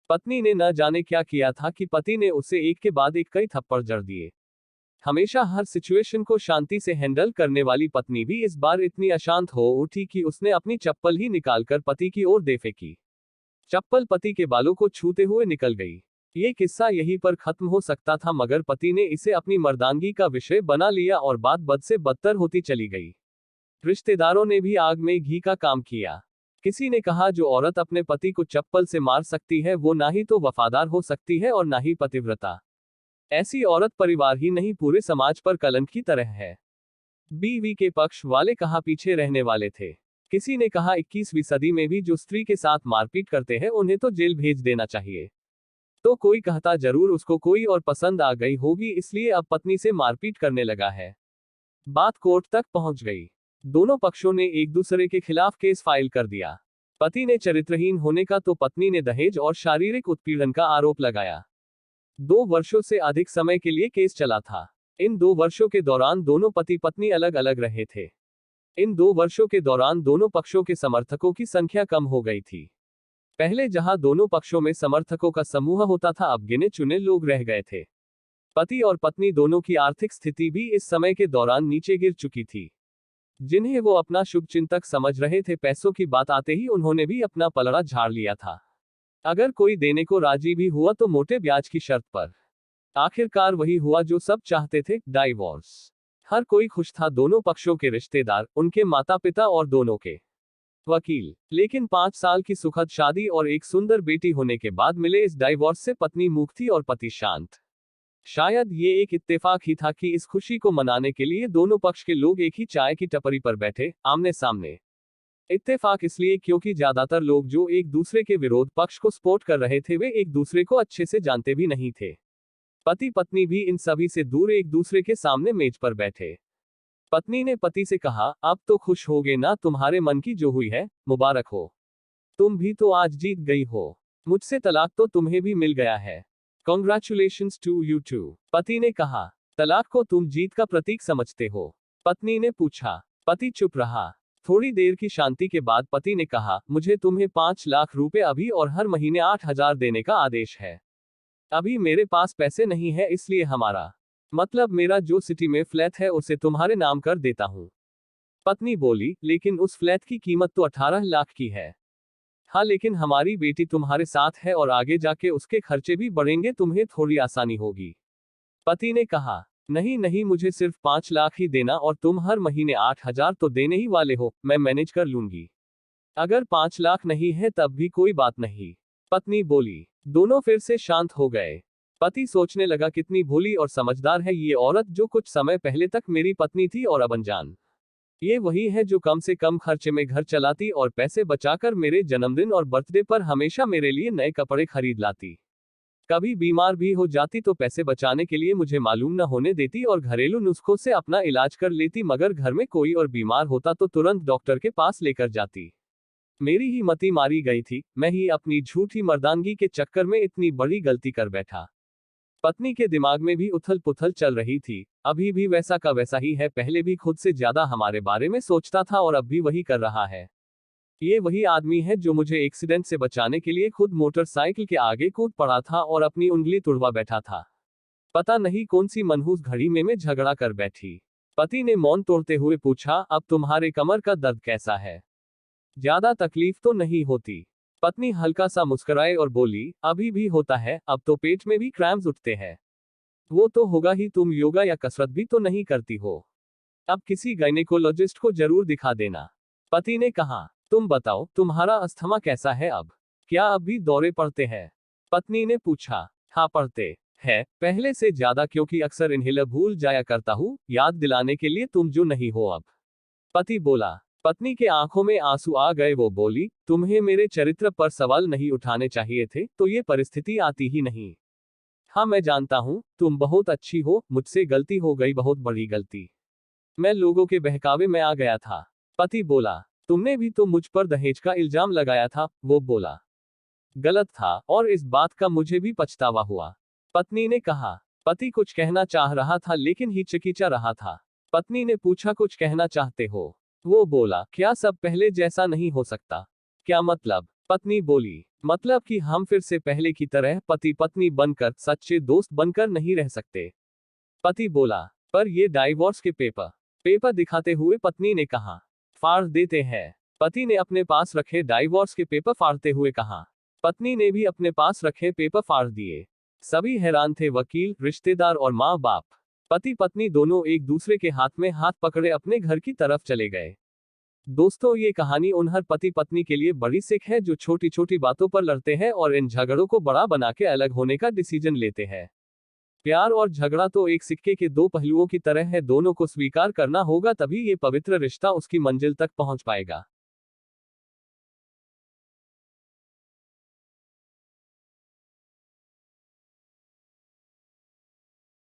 पत्नी ने न जाने क्या किया था कि पति ने उसे एक के बाद एक कई थप्पड़ जड़ दिए। हमेशा हर सिचुएशन को शांति से हैंडल करने वाली पत्नी भी इस बार इतनी अशांत हो उठी कि उसने अपनी चप्पल ही निकालकर पति की ओर दे फेंकी। चप्पल पति के बालों को छूते हुए निकल गई। ये किस्सा यहीं पर खत्म हो सकता था, मगर पति ने इसे अपनी मर्दानगी का विषय बना लिया और बात बद से बदतर होती चली गई। रिश्तेदारों ने भी आग में घी का काम किया। किसी ने कहा, जो औरत अपने पति को चप्पल से मार सकती है वो ना ही तो वफादार हो सकती है और ना ही पतिव्रता। ऐसी औरत परिवार ही नहीं पूरे समाज पर कलंक की तरह है। बीवी के पक्ष वाले कहाँ पीछे रहने वाले थे। किसी ने कहा, 21वीं सदी में भी जो स्त्री के साथ मारपीट करते हैं उन्हें तो जेल भेज देना चाहिए। तो कोई कहता, जरूर उसको कोई और पसंद आ गई होगी इसलिए अब पत्नी से मारपीट करने लगा है। बात कोर्ट तक पहुंच गई। दोनों पक्षों ने एक दूसरे के खिलाफ केस फाइल कर दिया। पति ने चरित्रहीन होने का तो पत्नी ने दहेज और शारीरिक उत्पीड़न का आरोप लगाया। 2 वर्षों से अधिक समय के लिए केस चला था। इन 2 वर्षों के दौरान दोनों पति पत्नी अलग अलग रहे थे। इन 2 वर्षों के दौरान दोनों पक्षों के समर्थकों की संख्या कम हो गई थी। पहले जहां दोनों पक्षों में समर्थकों का समूह होता था, अब गिने चुने लोग रह गए थे। पति और पत्नी दोनों की आर्थिक स्थिति भी इस समय के दौरान नीचे गिर चुकी थी। जिन्हें वो अपना शुभचिंतक समझ रहे थे, पैसों की बात आते ही उन्होंने भी अपना पलड़ा झाड़ लिया था। अगर कोई देने को राजी भी हुआ तो मोटे ब्याज की शर्त पर। आखिरकार वही हुआ जो सब चाहते थे, डाइवोर्स। हर कोई खुश था, दोनों पक्षों के रिश्तेदार, उनके माता पिता और दोनों के वकील। लेकिन 5 साल की सुखद शादी और एक सुंदर बेटी होने के बाद मिले इस डाइवोर्स से पत्नी मूक थी और पति शांत। शायद ये एक इत्तेफाक ही था कि इस खुशी को मनाने के लिए दोनों पक्ष के लोग एक ही चाय की टपरी पर बैठे, आमने सामने। इत्तेफाक इसलिए क्योंकि ज्यादातर लोग जो एक दूसरे के विरोध पक्ष को सपोर्ट कर रहे थे वे एक दूसरे को अच्छे से जानते भी नहीं थे। पति पत्नी भी इन सभी से दूर एक दूसरे के सामने मेज पर बैठे। पत्नी ने पति से कहा, अब तो खुश होगे ना, तुम्हारे मन की जो हुई है, मुबारक हो। तुम भी तो आज जीत गई हो। मुझसे तलाक तो तुम्हें भी मिल गया है। Congratulations to you too। पति ने कहा, तलाक को तुम जीत का प्रतीक समझते हो? पत्नी ने पूछा। पति चुप रहा। थोड़ी देर की शांति के बाद पति ने कहा, मुझे तुम्हें 5 लाख रुपए अभी और हर महीने 8,000 देने का आदेश है। अभी मेरे पास पैसे नहीं है, इसलिए हमारा मतलब मेरा जो सिटी में फ्लैट है उसे तुम्हारे नाम कर देता हूँ। पत्नी बोली, लेकिन उस फ्लैट की कीमत तो 18 लाख की है। हाँ, लेकिन हमारी बेटी तुम्हारे साथ है और आगे जाके उसके खर्चे भी बढ़ेंगे, तुम्हें थोड़ी आसानी होगी। पति ने कहा, नहीं नहीं, मुझे सिर्फ 5 लाख ही देना और तुम हर महीने 8,000 तो देने ही वाले हो, मैं मैनेज कर लूंगी। अगर 5 लाख नहीं है तब भी कोई बात नहीं। पत्नी बोली। दोनों फिर से शांत हो गए। पति सोचने लगा, कितनी भोली और समझदार है ये औरत, जो कुछ समय पहले तक मेरी पत्नी थी और अब अनजान। ये वही है जो कम से कम खर्चे में घर चलाती और पैसे बचाकर मेरे जन्मदिन और बर्थडे पर हमेशा मेरे लिए नए कपड़े खरीद लाती। कभी बीमार भी हो जाती तो पैसे बचाने के लिए मुझे मालूम न होने देती और घरेलू नुस्खों से अपना इलाज कर लेती, मगर घर में कोई और बीमार होता तो तुरंत डॉक्टर के पास लेकर जाती। मेरी ही मति मारी गई थी, मैं ही अपनी झूठी मर्दानगी के चक्कर में इतनी बड़ी गलती कर बैठा। पत्नी के दिमाग में भी उथल पुथल चल रही थी। अभी भी वैसा का वैसा ही है, पहले भी खुद से ज्यादा हमारे बारे में सोचता था और अब भी वही कर रहा है। ये वही आदमी है जो मुझे एक्सीडेंट से बचाने के लिए खुद मोटरसाइकिल के आगे कूद पड़ा था और अपनी उंगली तुड़वा बैठा था। पता नहीं कौन सी मनहूस घड़ी में झगड़ा कर बैठी। पति ने मौन तोड़ते हुए पूछा, अब तुम्हारे कमर का दर्द कैसा है? ज्यादा तकलीफ तो नहीं होती? पत्नी हल्का सा मुस्कुराए और बोली, अभी भी होता है, अब तो पेट में भी क्रैम्प्स उठते हैं। वो तो होगा ही, तुम योगा या कसरत भी तो नहीं करती हो। अब किसी गायनेकोलॉजिस्ट को जरूर दिखा देना। पति ने कहा, तुम बताओ, तुम्हारा अस्थमा कैसा है अब? क्या अब भी दौरे पड़ते हैं? पत्नी ने पूछा। हाँ पड़ते हैं, पहले से ज्यादा, क्योंकि अक्सर इन्हेलर भूल जाया करता हूँ, याद दिलाने के लिए तुम जो नहीं हो अब। पति बोला। पत्नी के आंखों में आंसू आ गए। वो बोली, तुम्हें मेरे चरित्र पर सवाल नहीं उठाने चाहिए थे, तो ये परिस्थिति आती ही नहीं। हाँ मैं जानता हूँ, तुम बहुत अच्छी हो, मुझसे गलती हो गई, बहुत बड़ी गलती। मैं लोगों के बहकावे में आ गया था। पति बोला, तुमने भी तो मुझ पर दहेज का इल्जाम लगाया था। वो बोला, गलत था और इस बात का मुझे भी पछतावा हुआ। पत्नी ने कहा। पति कुछ कहना चाह रहा था लेकिन हिचकिचा रहा था। पत्नी ने पूछा, कुछ कहना चाहते हो? वो बोला, क्या सब पहले जैसा नहीं हो सकता? क्या मतलब? पत्नी बोली, मतलब कि हम फिर से पहले की तरह पति पत्नी बनकर सच्चे दोस्त बनकर नहीं रह सकते। पति बोला, पर ये डाइवोर्स के पेपर दिखाते हुए पत्नी ने कहा, फाड़ देते हैं। पति ने अपने पास रखे डाइवोर्स के पेपर फाड़ते हुए कहा। पत्नी ने भी अपने पास रखे पेपर फाड़ दिए। सभी हैरान थे, वकील, रिश्तेदार और माँ बाप। पति पत्नी दोनों एक दूसरे के हाथ में हाथ पकड़े अपने घर की तरफ चले गए। दोस्तों, ये कहानी उन हर पति पत्नी के लिए बड़ी सीख है जो छोटी छोटी बातों पर लड़ते हैं और इन झगड़ों को बड़ा बना के अलग होने का डिसीजन लेते हैं। प्यार और झगड़ा तो एक सिक्के के दो पहलुओं की तरह है, दोनों को स्वीकार करना होगा, तभी ये पवित्र रिश्ता उसकी मंजिल तक पहुंच पाएगा।